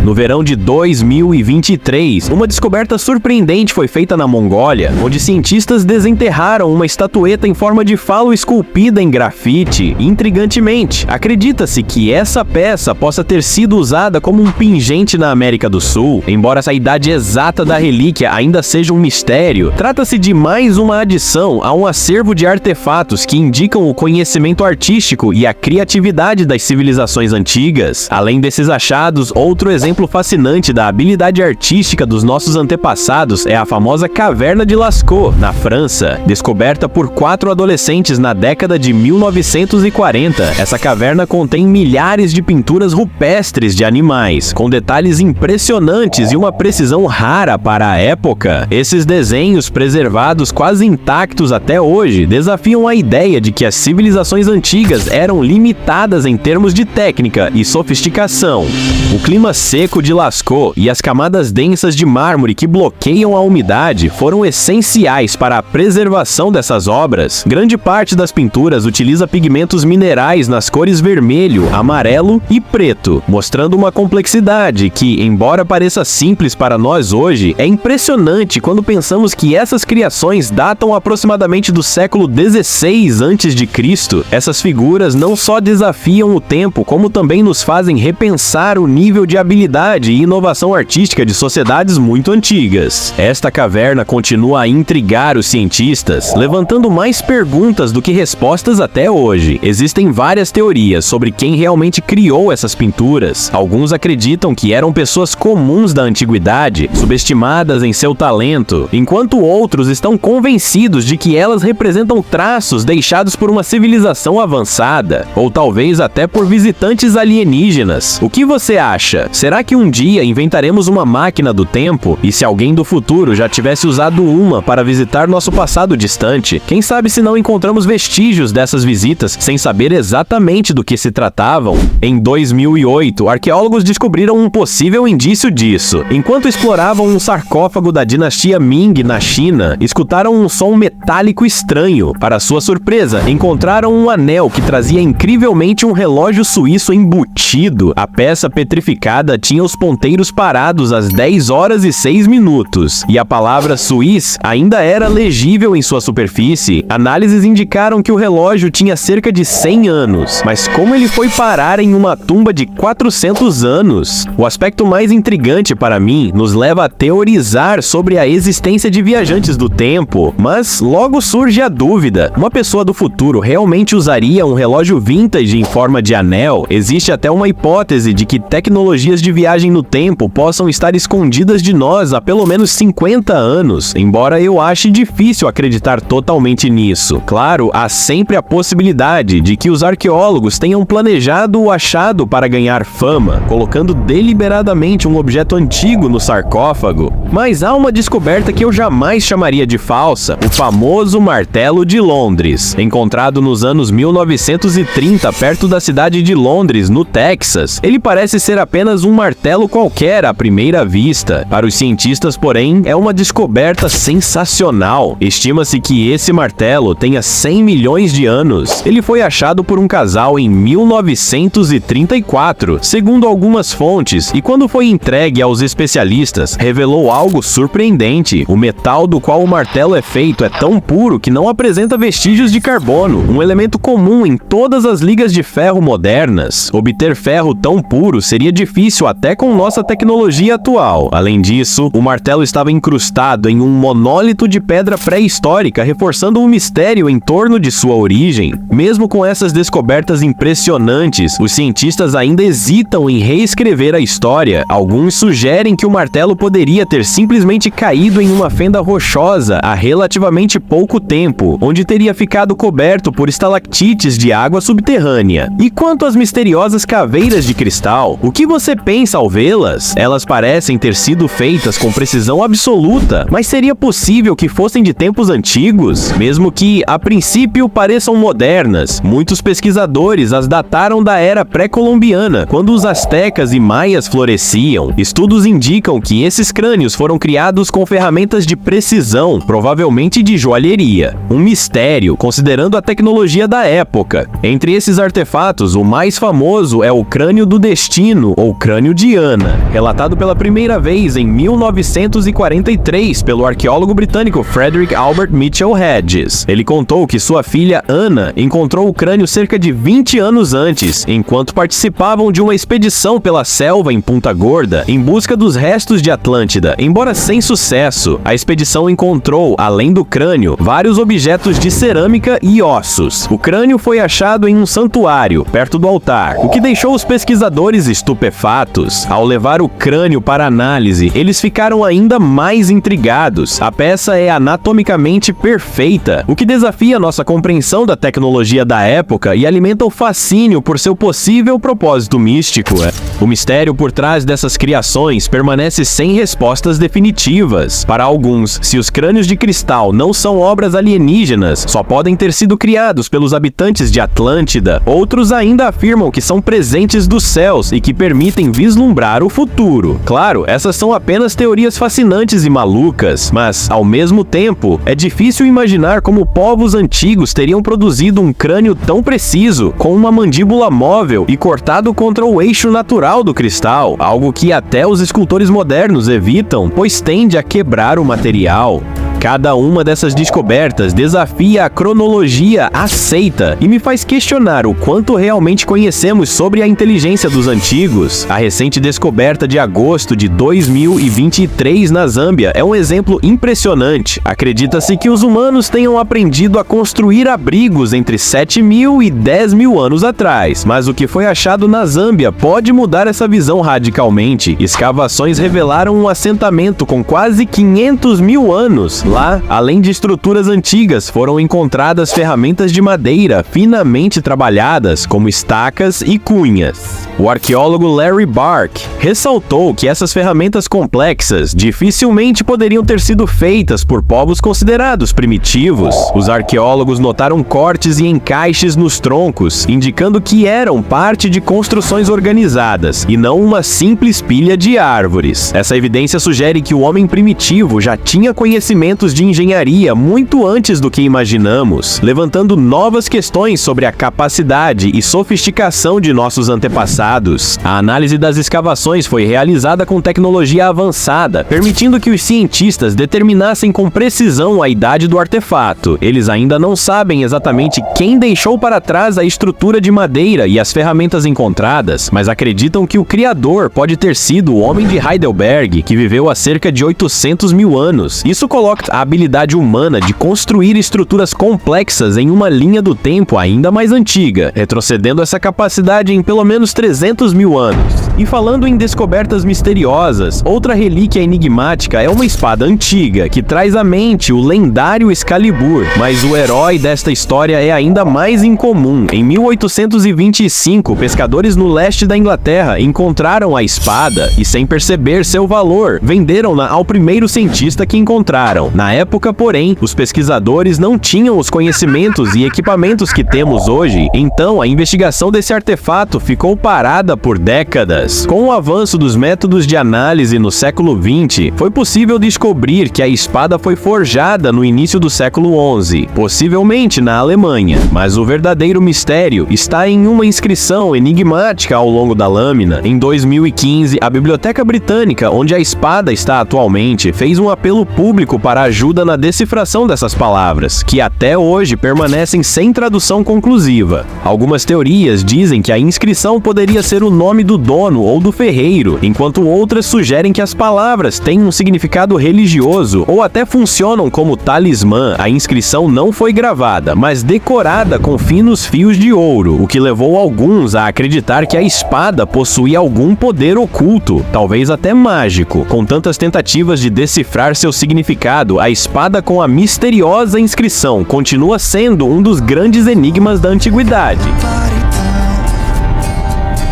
No verão de 2023, uma descoberta surpreendente foi feita na Mongólia, onde cientistas desenterraram uma estatueta em forma de falo esculpida em grafite. Intrigantemente, acredita-se que essa peça possa ter sido usada como um pingente na América do Sul. Embora a idade exata da relíquia ainda seja um mistério, trata-se de mais uma adição a um acervo de artefatos que indicam o conhecimento artístico e a criatividade das civilizações antigas. Além desses achados, outro exemplo fascinante da habilidade artística dos nossos antepassados é a famosa Caverna de Lascaux, na França, descoberta por 4 adolescentes na década de 1940. Essa caverna contém milhares de pinturas rupestres de animais, com detalhes impressionantes e uma precisão rara para a época. Esses desenhos, preservados quase intactos até hoje, desafiam a ideia de que as civilizações antigas eram limitadas em termos de técnica e sofisticação. O clima seco de Lascaux e as camadas densas de mármore que bloqueiam a umidade foram essenciais para a preservação dessas obras. Grande parte das pinturas utiliza pigmentos minerais nas cores vermelho, amarelo e preto, mostrando uma complexidade que, embora pareça simples para nós hoje, é impressionante quando pensamos que essas criações datam aproximadamente do século XVI a.C. Essas figuras não só desafiam o tempo, como também nos fazem repensar o nível de habilidade e inovação artística de sociedades muito antigas. Esta caverna continua a intrigar os cientistas, levantando mais perguntas do que respostas até hoje. Existem várias teorias sobre quem realmente criou essas pinturas. Alguns acreditam que eram pessoas comuns da antiguidade, subestimadas em seu talento, enquanto outros estão convencidos de que elas representam traços deixados por uma civilização avançada, ou talvez até por visitantes alienígenas. O que você acha? Será que um dia inventaremos uma máquina do tempo? E se alguém do futuro já tivesse usado uma para visitar nosso passado distante, quem sabe se não encontramos vestígios dessas visitas sem saber exatamente do que se tratavam? Em 2008, arqueólogos descobriram um possível indício disso. Enquanto exploravam um sarcófago da dinastia Ming na China, escutaram um som metálico estranho. Para sua surpresa, encontraram um anel que trazia incrivelmente um relógio suíço embutido. A peça petrificada tinha os ponteiros parados às 10 horas e 6 minutos, e a palavra Suisse ainda era legível em sua superfície. Análises indicaram que o relógio tinha cerca de 100 anos, mas como ele foi parar em uma tumba de 400 anos? O aspecto mais intrigante para mim nos leva a teorizar sobre a existência de viajantes do tempo, mas logo surge a dúvida: uma pessoa do futuro realmente usaria um relógio vintage em forma de anel? Existe até uma hipótese de que tecnologias de viagem no tempo possam estar escondidas de nós há pelo menos 50 anos, embora eu ache difícil acreditar totalmente nisso. Claro, há sempre a possibilidade de que os arqueólogos tenham planejado o achado para ganhar fama, colocando deliberadamente um objeto antigo no sarcófago. Mas há uma descoberta que eu jamais chamaria de falsa: o famoso martelo de Londres. Encontrado nos anos 1930 perto da cidade de Londres, no Texas, ele parece ser apenas um martelo qualquer à primeira vista. Para os cientistas, porém, é uma descoberta sensacional. Estima-se que esse martelo tenha 100 milhões de anos. Ele foi achado por um casal em 1934, segundo algumas fontes, e quando foi entregue aos especialistas, revelou algo surpreendente. O metal do qual o martelo é feito é tão puro que não apresenta vestígios de carbono, um elemento comum em todas as ligas de ferro modernas. Obter ferro tão puro seria difícil até com nossa tecnologia atual. Além disso, o martelo estava incrustado em um monólito de pedra pré-histórica, reforçando um mistério em torno de sua origem. Mesmo com essas descobertas impressionantes, os cientistas ainda hesitam em reescrever a história. Alguns sugerem que o martelo poderia ter simplesmente caído em uma fenda rochosa há relativamente pouco tempo, onde teria ficado coberto por estalactites de água subterrânea. E quanto às misteriosas caveiras de cristal, o que você pensa ao vê-las? Elas parecem ter sido feitas com precisão absoluta, mas seria possível que fossem de tempos antigos? Mesmo que, a princípio, pareçam modernas, muitos pesquisadores as dataram da era pré-colombiana, quando os astecas e maias floresciam. Estudos indicam que esses crânios foram criados com ferramentas de precisão, provavelmente de joalheria. Um mistério, considerando a tecnologia da época. Entre esses artefatos, o mais famoso é o crânio do destino, ou crânio crânio de Ana, relatado pela primeira vez em 1943 pelo arqueólogo britânico Frederick Albert Mitchell Hedges. Ele contou que sua filha Ana encontrou o crânio cerca de 20 anos antes, enquanto participavam de uma expedição pela selva em Punta Gorda em busca dos restos de Atlântida. Embora sem sucesso, a expedição encontrou, além do crânio, vários objetos de cerâmica e ossos. O crânio foi achado em um santuário, perto do altar, o que deixou os pesquisadores estupefatos. Ao levar o crânio para análise, eles ficaram ainda mais intrigados. A peça é anatomicamente perfeita, o que desafia nossa compreensão da tecnologia da época e alimenta o fascínio por seu possível propósito místico. O mistério por trás dessas criações permanece sem respostas definitivas. Para alguns, se os crânios de cristal não são obras alienígenas, só podem ter sido criados pelos habitantes de Atlântida. Outros ainda afirmam que são presentes dos céus e que permitem vislumbrar o futuro. Claro, essas são apenas teorias fascinantes e malucas, mas, ao mesmo tempo, é difícil imaginar como povos antigos teriam produzido um crânio tão preciso, com uma mandíbula móvel e cortado contra o eixo natural do cristal, algo que até os escultores modernos evitam, pois tende a quebrar o material. Cada uma dessas descobertas desafia a cronologia aceita e me faz questionar o quanto realmente conhecemos sobre a inteligência dos antigos. A recente descoberta de agosto de 2023 na Zâmbia é um exemplo impressionante. Acredita-se que os humanos tenham aprendido a construir abrigos entre 7.000 e 10.000 anos atrás, mas o que foi achado na Zâmbia pode mudar essa visão radicalmente. Escavações revelaram um assentamento com quase 500.000 anos. Lá, além de estruturas antigas, foram encontradas ferramentas de madeira finamente trabalhadas, como estacas e cunhas. O arqueólogo Larry Bark ressaltou que essas ferramentas complexas dificilmente poderiam ter sido feitas por povos considerados primitivos. Os arqueólogos notaram cortes e encaixes nos troncos, indicando que eram parte de construções organizadas e não uma simples pilha de árvores. Essa evidência sugere que o homem primitivo já tinha conhecimentos de engenharia muito antes do que imaginamos, levantando novas questões sobre a capacidade e sofisticação de nossos antepassados. A análise das escavações foi realizada com tecnologia avançada, permitindo que os cientistas determinassem com precisão a idade do artefato. Eles ainda não sabem exatamente quem deixou para trás a estrutura de madeira e as ferramentas encontradas, mas acreditam que o criador pode ter sido o homem de Heidelberg, que viveu há cerca de 800.000 anos. Isso coloca a habilidade humana de construir estruturas complexas em uma linha do tempo ainda mais antiga, retrocedendo essa capacidade em pelo menos 300.000 anos. E falando em descobertas misteriosas, outra relíquia enigmática é uma espada antiga, que traz à mente o lendário Excalibur, mas o herói desta história é ainda mais incomum. Em 1825, pescadores no leste da Inglaterra encontraram a espada e, sem perceber seu valor, venderam-na ao primeiro cientista que encontraram. Na época, porém, os pesquisadores não tinham os conhecimentos e equipamentos que temos hoje, então a investigação desse artefato ficou parada por décadas. Com o avanço dos métodos de análise no século XX, foi possível descobrir que a espada foi forjada no início do século XI, possivelmente na Alemanha, mas o verdadeiro mistério está em uma inscrição enigmática ao longo da lâmina. Em 2015, a Biblioteca Britânica, onde a espada está atualmente, fez um apelo público para ajuda na decifração dessas palavras, que até hoje permanecem sem tradução conclusiva. Algumas teorias dizem que a inscrição poderia ser o nome do dono ou do ferreiro, enquanto outras sugerem que as palavras têm um significado religioso ou até funcionam como talismã. A inscrição não foi gravada, mas decorada com finos fios de ouro, o que levou alguns a acreditar que a espada possuía algum poder oculto, talvez até mágico. Com tantas tentativas de decifrar seu significado, a espada com a misteriosa inscrição continua sendo um dos grandes enigmas da antiguidade.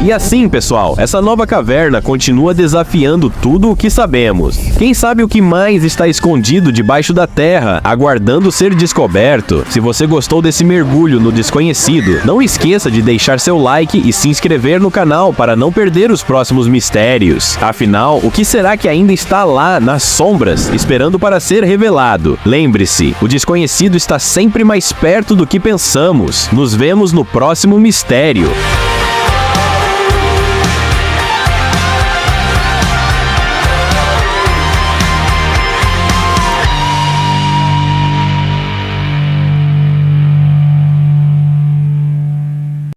E assim, pessoal, essa nova caverna continua desafiando tudo o que sabemos. Quem sabe o que mais está escondido debaixo da terra, aguardando ser descoberto? Se você gostou desse mergulho no desconhecido, não esqueça de deixar seu like e se inscrever no canal para não perder os próximos mistérios. Afinal, o que será que ainda está lá nas sombras, esperando para ser revelado? Lembre-se, o desconhecido está sempre mais perto do que pensamos. Nos vemos no próximo mistério.